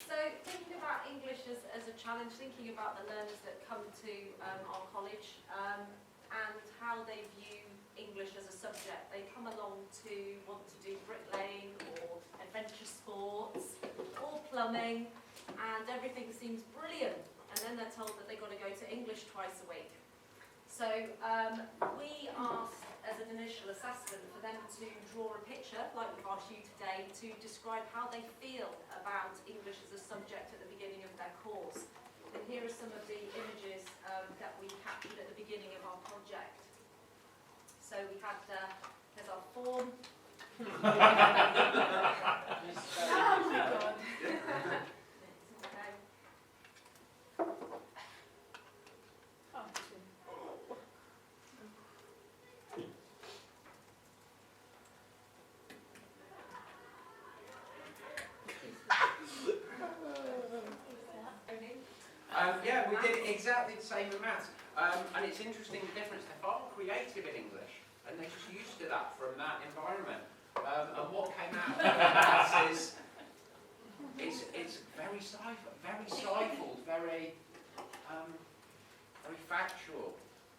So thinking about English as a challenge, thinking about the learners that come to our college and how they view English as a subject. They come along to want to do bricklaying or adventure sports or plumbing, and everything seems brilliant. And then they're told that they've got to go to English twice a week. So we asked as an initial assessment for them to draw a picture, like we've asked you today, to describe how they feel about English as a subject at the beginning of their course. And here are some of the images that we captured at the beginning of our project. So we had, there's our form. Oh my God. Yeah, we did exactly the same with maths. And it's interesting the difference. They're far more creative in English, and they're just used to that from that environment. And what came out of maths is it's very stifled, very factual,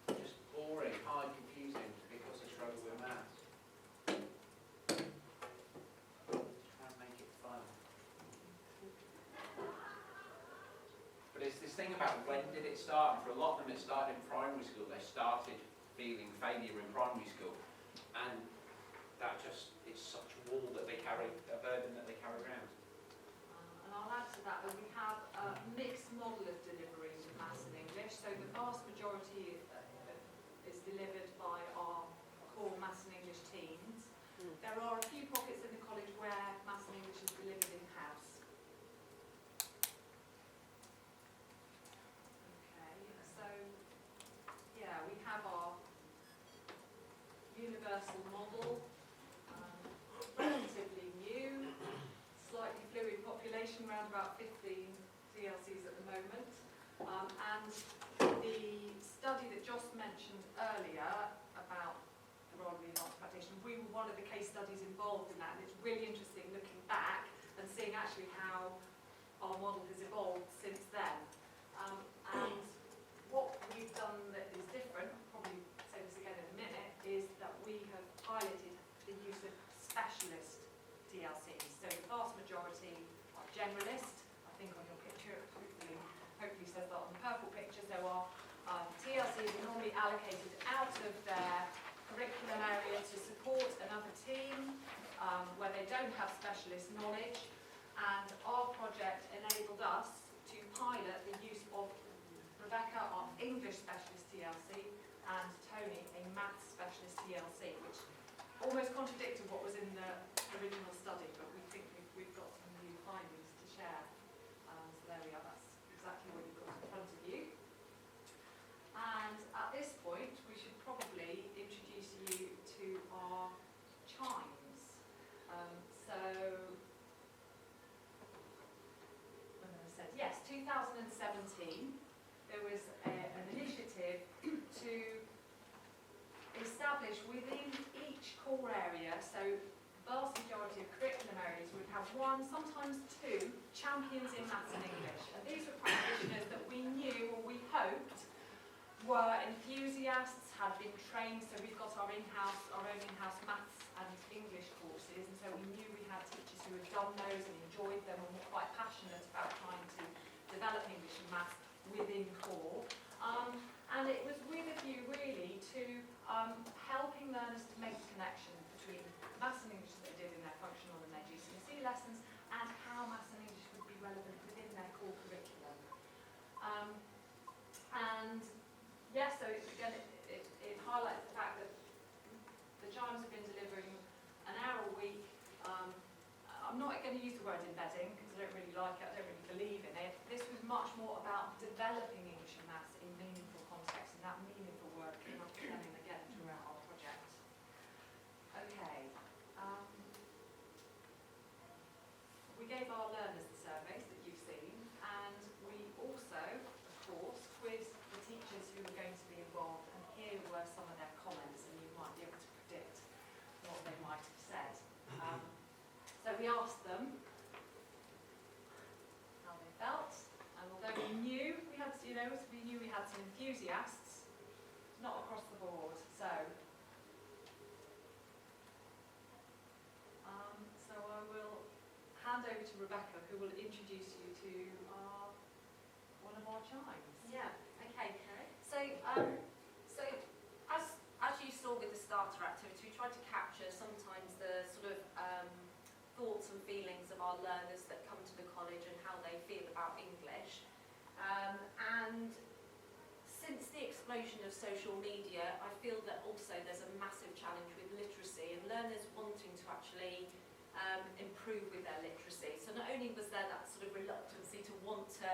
just boring, hard, confusing because they struggle with maths. Try and make it fun. But it's this thing about when did it start, and for a lot of them it started in primary school. They started feeling failure in primary school, and that just is such a wall that they carry, a burden that they carry around. And I'll add to that we have a mixed model of delivery with maths and English. So the vast majority is delivered by our core maths and English teams. There are a few pockets in the college where maths and English is delivered in-house. So, yeah, we have our universal model, relatively new, slightly fluid population, around about 15 TLCs at the moment. And the study that Joss mentioned earlier about the role of the advanced practitioner, we were one of the case studies involved in that, and it's really interesting looking back and seeing actually how our model has evolved since then. And what we've done that is different, I'll probably say this again in a minute, is that we have piloted the use of specialist TLCs. So the vast majority are generalist. I think on your picture, hopefully says that on the purple picture. So our TLCs are normally allocated out of their curriculum area to support another team where they don't have specialist knowledge. And our project enabled us to pilot the use of Rebecca, our English specialist TLC, and Tony, a maths specialist TLC, which almost contradicted what was in the original study, but we think we've got some new findings to share. So there we are, that's exactly what you've got in front of you. And at this point, we should probably introduce you to our CHiMEs. Yes, 2017, there was an initiative to establish within each core area, so the vast majority of curriculum areas would have one, sometimes two, champions in maths and English. And these were practitioners that we knew, or we hoped, were enthusiasts, had been trained, so we've got our own in-house maths and English courses, and so we knew we had teachers who had done those and enjoyed them and were quite passionate about trying to develop English and maths within core. And it was with a view really to helping learners to make the connection between maths and English that they did in their functional and their GCSE lessons and how maths and English would be relevant within their core curriculum. And yes, so it highlights the fact that the CHiMEs have been delivering an hour a week. I'm not going to use the word embedding because I don't really like it, I don't really believe in it. This was much more about developing English and maths in meaningful context and that meaningful work came up again and again throughout our project. Okay. We gave our learners the surveys that you've seen, and we also, of course, quizzed the teachers who were going to be involved, and here were some of their comments, and you might be able to predict what they might have said. So we asked them, note, we knew we had some enthusiasts, not across the board. So I will hand over to Rebecca, who will introduce you to one of our CHiMEs. Yeah, okay. So as you saw with the starter activity, we tried to capture sometimes the sort of thoughts and feelings of our learners that come to the college and how they feel about English. And since the explosion of social media, I feel that also there's a massive challenge with literacy and learners wanting to actually improve with their literacy. So not only was there that sort of reluctancy to want to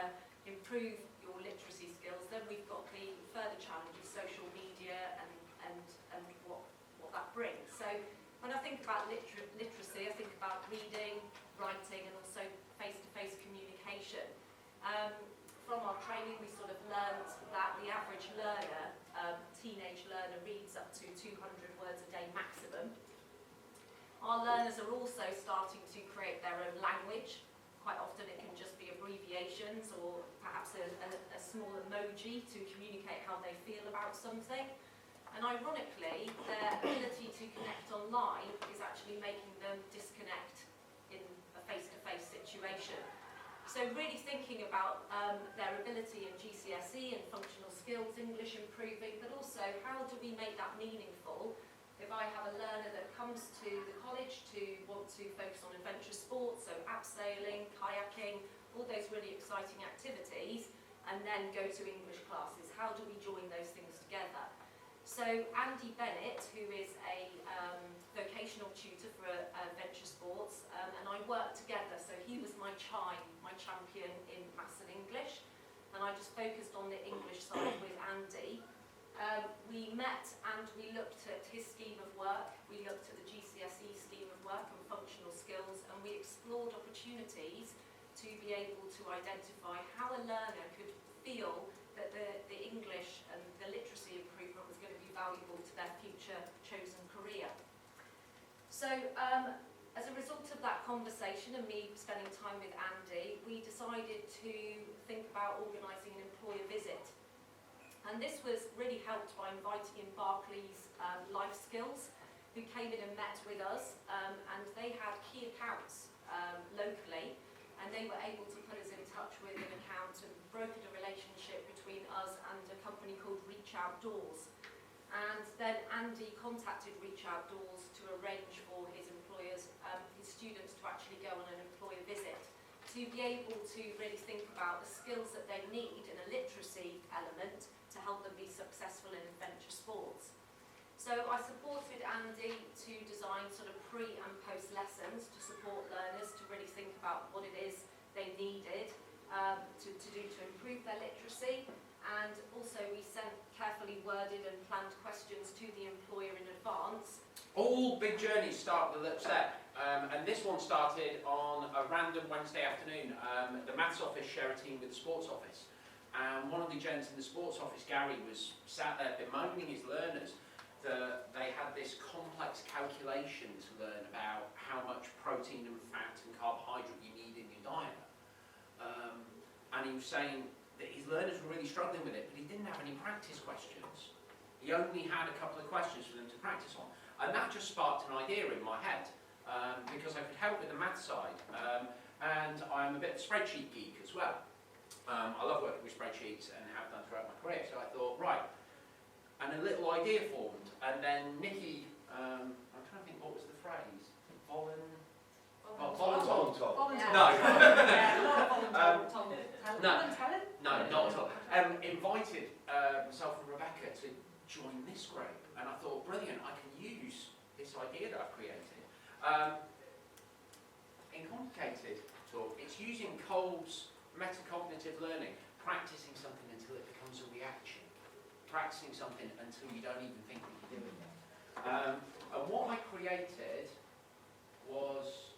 improve your literacy skills, then we've got the further challenge of social media and what that brings. So when I think about literacy, I think about reading, writing, and also face-to-face communication. From our training, we sort of learned that the average learner, teenage learner, reads up to 200 words a day maximum. Our learners are also starting to create their own language. Quite often it can just be abbreviations or perhaps a small emoji to communicate how they feel about something. And ironically, their ability to connect online is actually making them disconnect in a face-to-face situation. So really thinking about their ability in GCSE and functional skills, English improving, but also how do we make that meaningful? If I have a learner that comes to the college to want to focus on adventure sports, so abseiling, kayaking, all those really exciting activities, and then go to English classes, how do we join those things together? So Andy Bennett, who is a vocational tutor for adventure sports, and I worked together, so he was my CHiME, my champion in maths and English, and I just focused on the English side with Andy. We met and we looked at his scheme of work, we looked at the GCSE scheme of work and functional skills, and we explored opportunities to be able to identify how a learner could feel that the English and the literacy improvement was going to be valuable to their future chosen career. So as a result of that conversation and me spending time with Andy, we decided to think about organising an employer visit. And this was really helped by inviting in Barclays Life Skills, who came in and met with us, and they had key accounts locally, and they were able to put us in touch with an account and brokered a relationship between us and a company called Reach Outdoors. And then Andy contacted Reach Outdoors to arrange for his employers, his students to actually go on an employer visit, to be able to really think about the skills that they need in a literacy element to help them be successful in adventure sports. So I supported Andy to design sort of pre and post lessons to support learners to really think about what it is they needed to do to improve their literacy. And also we sent carefully worded and planned questions to the employer in advance. All big journeys start with a little step, and this one started on a random Wednesday afternoon. The maths office share a team with the sports office, and one of the gents in the sports office, Gary, was sat there bemoaning his learners that they had this complex calculation to learn about how much protein and fat and carbohydrate you need in your diet. And he was saying that his learners were really struggling with it, but he didn't have any practice questions. He only had a couple of questions for them to practice on. And that just sparked an idea in my head, because I could help with the math side. And I'm a bit of a spreadsheet geek as well. I love working with spreadsheets and have done throughout my career. So I thought, right, and a little idea formed. And then Nikki, I'm trying to think, what was the phrase? Volunteer. No. No, not at all. Invited myself and Rebecca to join this group, and I thought, brilliant, I can use this idea that I've created. In complicated talk, it's using Cole's metacognitive learning, practicing something until it becomes a reaction, practicing something until you don't even think that you're doing it. And what I created was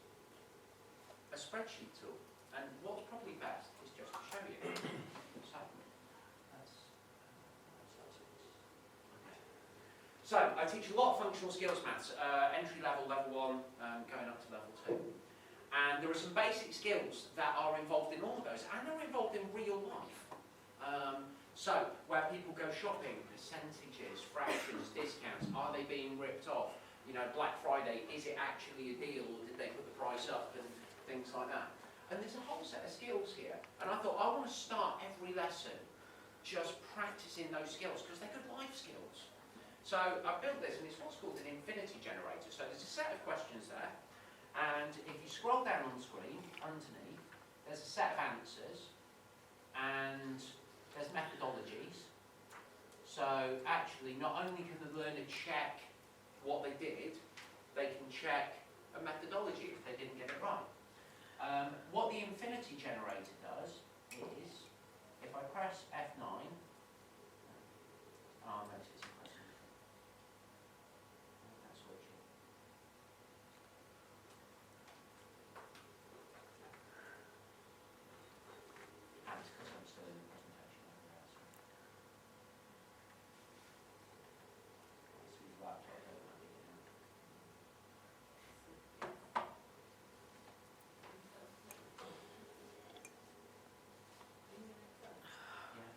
a spreadsheet tool, and what's probably best is just to show you. So I teach a lot of functional skills maths, entry level, level 1, going up to level 2. And there are some basic skills that are involved in all of those, and they're involved in real life. So, where people go shopping, percentages, fractions, discounts, are they being ripped off? You know, Black Friday, is it actually a deal, or did they put the price up, and things like that? And there's a whole set of skills here. And I thought, I want to start every lesson just practicing those skills, because they're good life skills. So I built this, and it's what's called an infinity generator. So there's a set of questions there, and if you scroll down on the screen, underneath, there's a set of answers, and there's methodologies. So actually, not only can the learner check what they did, they can check a methodology if they didn't get it right. What the infinity generator does is, if I press F9, oh, no, it's a question. That's switching. And it's because I'm still in the presentation over there. So this laptop, don't mind it, you know.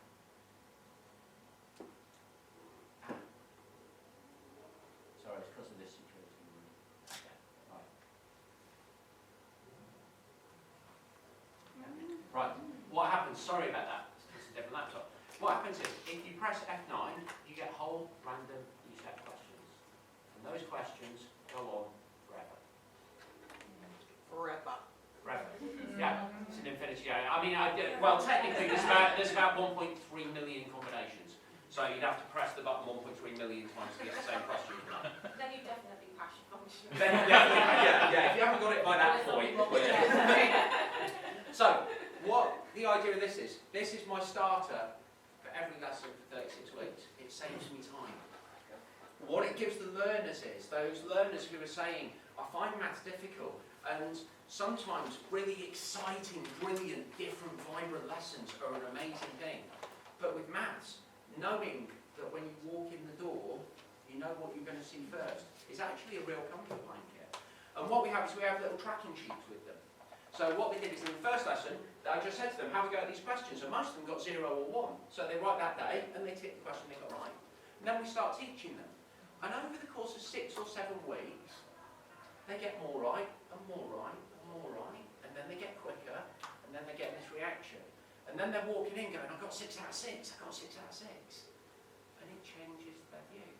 Sorry, it's because of this security. Okay, right. Right, what happens, sorry about that, it's a different laptop. What happens is, if you press F9, you get whole random new set of questions. And those questions go on forever. Forever. Forever. Yeah, it's an infinity. I mean, well, technically there's about 1.3 million combinations. So you'd have to press the button 1.3 million times to get the same question. Then you definitely pass your function. Then you definitely, yeah, if you haven't got it by that point. So, what the idea of this is my starter for every lesson for 36 weeks. It saves me time. What it gives the learners is, those learners who are saying, I find maths difficult, and sometimes really exciting, brilliant, different, vibrant lessons are an amazing thing. But with maths, knowing that when you walk in the door, you know what you're going to see first, is actually a real comfort blanket. And what we have is we have little tracking sheets with them. So what we did is in the first lesson, I just said to them, have a go at these questions, and most of them got 0 or 1. So they write that day, and they tick the question they got right. And then we start teaching them. And over the course of 6 or 7 weeks, they get more right, and more right, and more right, and then they get quicker, and then they get this reaction. And then they're walking in going, I've got 6 out of 6, I've got 6 out of 6. And it changes their view.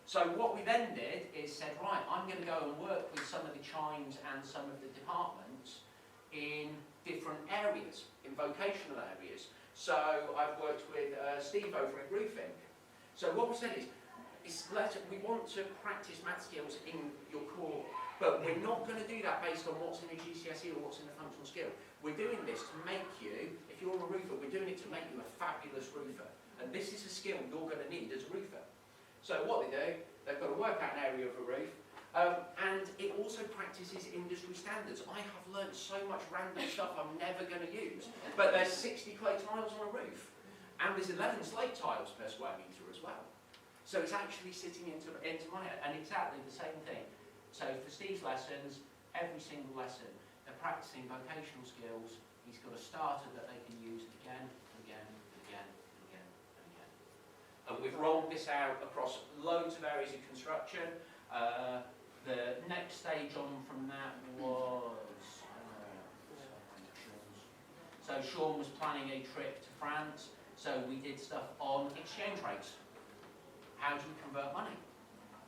So what we then did is said, right, I'm going to go and work with some of the CHiMEs and some of the departments in different areas, in vocational areas. So I've worked with Steve over at roofing. So what we said is we want to practice math skills in your core, but we're not going to do that based on what's in a GCSE or what's in a functional skill. We're doing this to make you, if you're a roofer, we're doing it to make you a fabulous roofer. And this is a skill you're going to need as a roofer. So what they do, they've got to work out an area of a roof, and it also practices industry standards. I have learnt so much random stuff I'm never going to use, but there's 60 clay tiles on a roof, and there's 11 slate tiles per square metre as well. So it's actually sitting into my head, and exactly the same thing. So for Steve's lessons, every single lesson, they're practicing vocational skills. He's got a starter that they can use again, again, again, again, and again. And we've rolled this out across loads of areas of construction. The next stage on from that was, so Sean was planning a trip to France, so we did stuff on exchange rates. How do you convert money?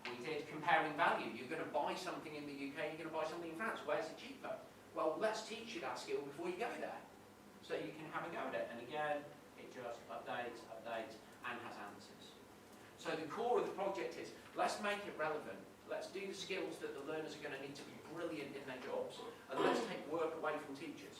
We did comparing value. You're going to buy something in the UK, you're going to buy something in France. Where's it cheaper? Well, let's teach you that skill before you go there, so you can have a go at it. And again, it just updates, and has answers. So the core of the project is, let's make it relevant. Let's do the skills that the learners are going to need to be brilliant in their jobs, and let's take work away from teachers.